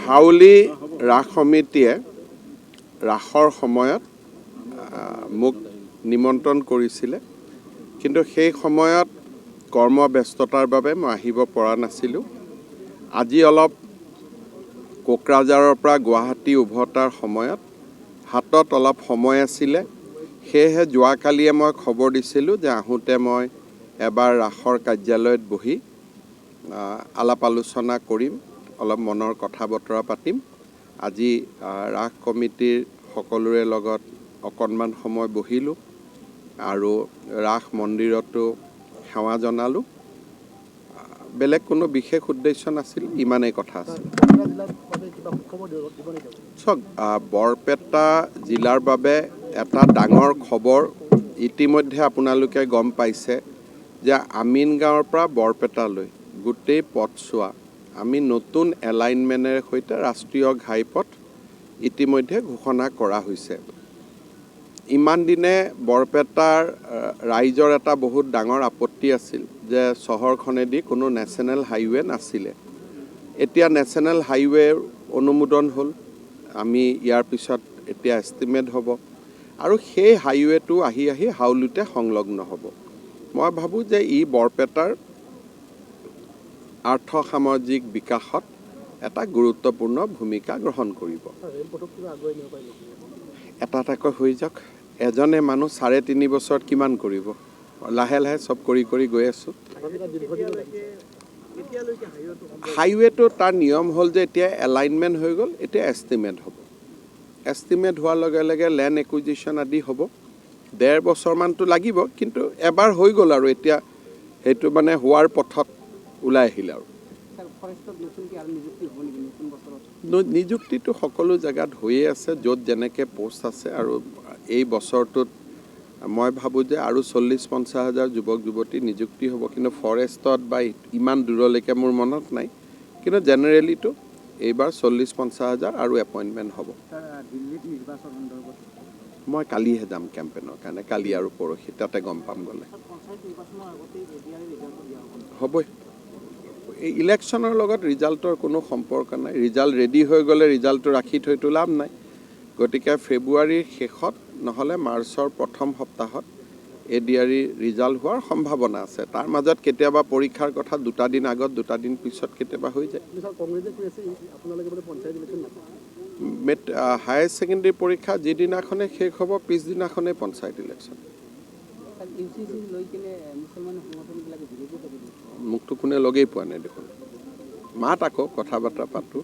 হাউলি ৰাস সমিতিয়ে ৰাসৰ সময়ত মোক নিমন্ত্ৰণ কৰিছিলে, কিন্তু সেই সময়ত কৰ্মব্যস্ততাৰ বাবে মই আহিব পৰা নাছিলোঁ। আজি অলপ কোকৰাঝাৰৰ পৰা গুৱাহাটী উভতাৰ সময়ত হাতত অলপ সময় আছিলে, সেয়েহে যোৱাকালিয়ে মই খবৰ দিছিলোঁ যে আহোঁতে মই এবাৰ ৰাসৰ কাৰ্যালয়ত বহি আলাপ আলোচনা কৰিম, অলপ মনৰ কথা বতৰা পাতিম। আজি ৰাস কমিটিৰ সকলোৰে লগত অকণমান সময় বহিলোঁ আৰু ৰাস মন্দিৰতো সেৱা জনালোঁ। বেলেগ কোনো বিশেষ উদ্দেশ্য নাছিল, ইমানেই কথা আছিল। চাওক, বৰপেটা জিলাৰ বাবে এটা ডাঙৰ খবৰ ইতিমধ্যে আপোনালোকে গম পাইছে যে আমিনগাঁৱৰ পৰা বৰপেটালৈ গোটেই পথছোৱা আমি নতুন এলাইনমেণ্টেৰে সৈতে ৰাষ্ট্ৰীয় ঘাইপথ ইতিমধ্যে ঘোষণা কৰা হৈছে। ইমান দিনে বৰপেটাৰ ৰাইজৰ এটা বহুত ডাঙৰ আপত্তি আছিল যে চহৰখনেদি কোনো নেশ্যনেল হাইৱে নাছিলে। এতিয়া নেশ্যনেল হাইৱেৰ অনুমোদন হ'ল, আমি ইয়াৰ পিছত এতিয়া এষ্টিমেট হ'ব আৰু সেই হাইৱেটো আহি আহি হাউলিতে সংলগ্ন হ'ব। মই ভাবোঁ যে ই বৰপেটাৰ আৰ্থ সামাজিক বিকাশত এটা গুৰুত্বপূৰ্ণ ভূমিকা গ্ৰহণ কৰিব। এটা এটাকৈ হৈ যাওক। এজনে মানুহ 3.5 বছৰত কিমান কৰিব? লাহে লাহে চব কৰি কৰি গৈ আছোঁ। হাইৱেটো তাৰ নিয়ম হ'ল যে এতিয়া এলাইনমেণ্ট হৈ গ'ল, এতিয়া এষ্টিমেট হ'ব। এষ্টিমেট হোৱাৰ লগে লগে লেণ্ড একুইজিশ্যন আদি হ'ব। 1.5 বছৰমানটো লাগিব, কিন্তু এবাৰ হৈ গ'ল আৰু এতিয়া সেইটো মানে হোৱাৰ পথত ওলাই আহিল আৰু। নিযুক্তিটো সকলো জেগাত হৈয়ে আছে, য'ত যেনেকৈ পোষ্ট আছে। আৰু এই বছৰটোত মই ভাবোঁ যে আৰু 40-50 হাজাৰ যুৱক যুৱতী নিযুক্তি হ'ব, কিন্তু ফৰেষ্টত বা ইমান দূৰলৈকে মোৰ মনত নাই, কিন্তু জেনেৰেলিটো এইবাৰ 40-50 হাজাৰ আৰু এপইণ্টমেণ্ট হ'ব। মই কালিহে যাম কেম্পেইনৰ কাৰণে, কালি আৰু পৰহি, তাতে গম পাম গ'লে। হ'বই। এই ইলেকশ্যনৰ লগত ৰিজাল্টৰ কোনো সম্পৰ্ক নাই। ৰিজাল্ট ৰেডি হৈ গ'লে ৰিজাল্টটো ৰাখি থৈতো লাভ নাই। গতিকে ফেব্ৰুৱাৰীৰ শেষত নহ'লে মাৰ্চৰ প্ৰথম সপ্তাহত ADR ৰিজাল্ট হোৱাৰ সম্ভাৱনা আছে। তাৰ মাজত কেতিয়াবা পৰীক্ষাৰ কথা 2 দিন আগত 2 দিন পিছত কেতিয়াবা হৈ যায়। হায়াৰ ছেকেণ্ডেৰী পৰীক্ষা যিদিনাখনে শেষ হ'ব পিছদিনাখনেই পঞ্চায়ত ইলেকশ্যন। মোকতো কোনে লগেই পোৱা নাই দেখোন। মাত আকৌ কথা বাৰ্তা পাতোঁ।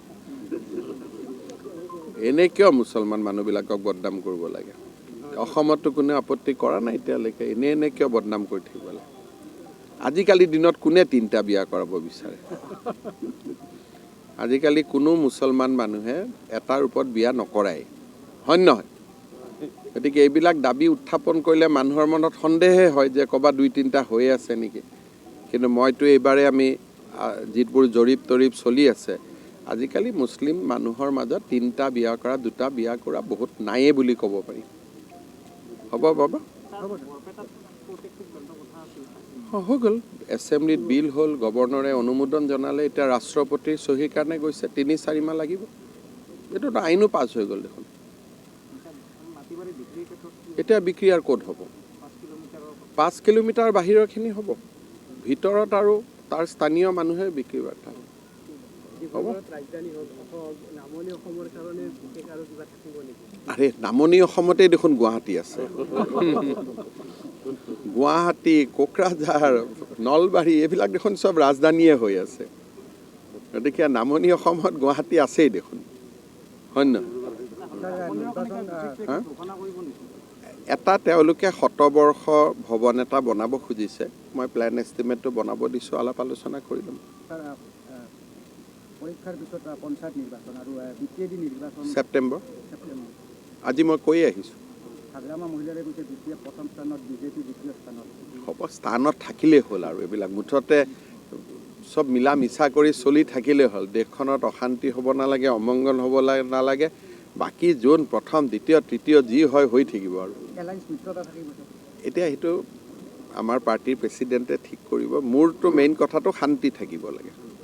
এনে কিয় মুছলমান মানুহবিলাকক বদনাম কৰিব লাগে? অসমততো কোনে আপত্তি কৰা নাই এতিয়ালৈকে, এনে কিয় বদনাম কৰি থাকিব লাগে? আজিকালি দিনত কোনে 3টা বিয়া কৰাব বিচাৰে? আজিকালি কোনো মুছলমান মানুহে এটাৰ ওপৰত বিয়া নকৰাই, হয় নহয়? গতিকে এইবিলাক দাবী উত্থাপন কৰিলে মানুহৰ মনত সন্দেহে হয় যে ক'ৰবাত 2-3টা হৈ আছে নেকি। কিন্তু মইতো এইবাৰে আমি যিবোৰ জৰীপ তৰীপ চলি আছে, আজিকালি মুছলিম মানুহৰ মাজত 3টা বিয়া কৰা 2টা বিয়া কৰা বহুত নায়ে বুলি ক'ব পাৰি। হ'ব বাবা, হৈ গ'ল। এছেম্বলিত বিল হ'ল, গভৰ্ণৰে অনুমোদন জনালে, এতিয়া ৰাষ্ট্ৰপতিৰ চহীৰ কাৰণে গৈছে, 3-4 মাহ লাগিব। এইটোতো আইনো পাছ হৈ গ'ল দেখোন। এতিয়া বিক্ৰী আৰু ক'ত হ'ব? 5 কিলোমিটাৰ বাহিৰৰখিনি হ'ব, ভিতৰত আৰু তাৰ স্থানীয় মানুহে বিক্ৰী বাৰ্তা হ'ব। আৰে নামনি অসমতেই দেখোন গুৱাহাটী আছে। গুৱাহাটী, কোকৰাঝাৰ, নলবাৰী এইবিলাক দেখোন চব ৰাজধানীয়ে হৈ আছে। গতিকে নামনি অসমত গুৱাহাটী আছেই দেখোন, হয় নহয়? এটা তেওঁলোকে শতবৰ্ষ ভৱন এটা বনাব খুজিছে, মই প্লেন এষ্টিমেটটো বনাব দিছোঁ, আলাপ আলোচনা কৰি ল'ম। ছেপ্টেম্বৰ। আজি মই কৈ আহিছোঁ। হ'ব, স্থানত থাকিলেই হ'ল আৰু এইবিলাক মুঠতে চব মিলা মিছা কৰি চলি থাকিলেই হ'ল। দেশখনত অশান্তি হ'ব নালাগে, অমংগল হ'ব নালাগে। বাকী যোন প্ৰথম, দ্বিতীয়, তৃতীয় যি হয় হৈ থাকিব আৰু। এতিয়া সেইটো আমাৰ পাৰ্টিৰ প্ৰেচিডেণ্টে ঠিক কৰিব। মোৰতো মেইন কথাটো শান্তি থাকিব লাগে।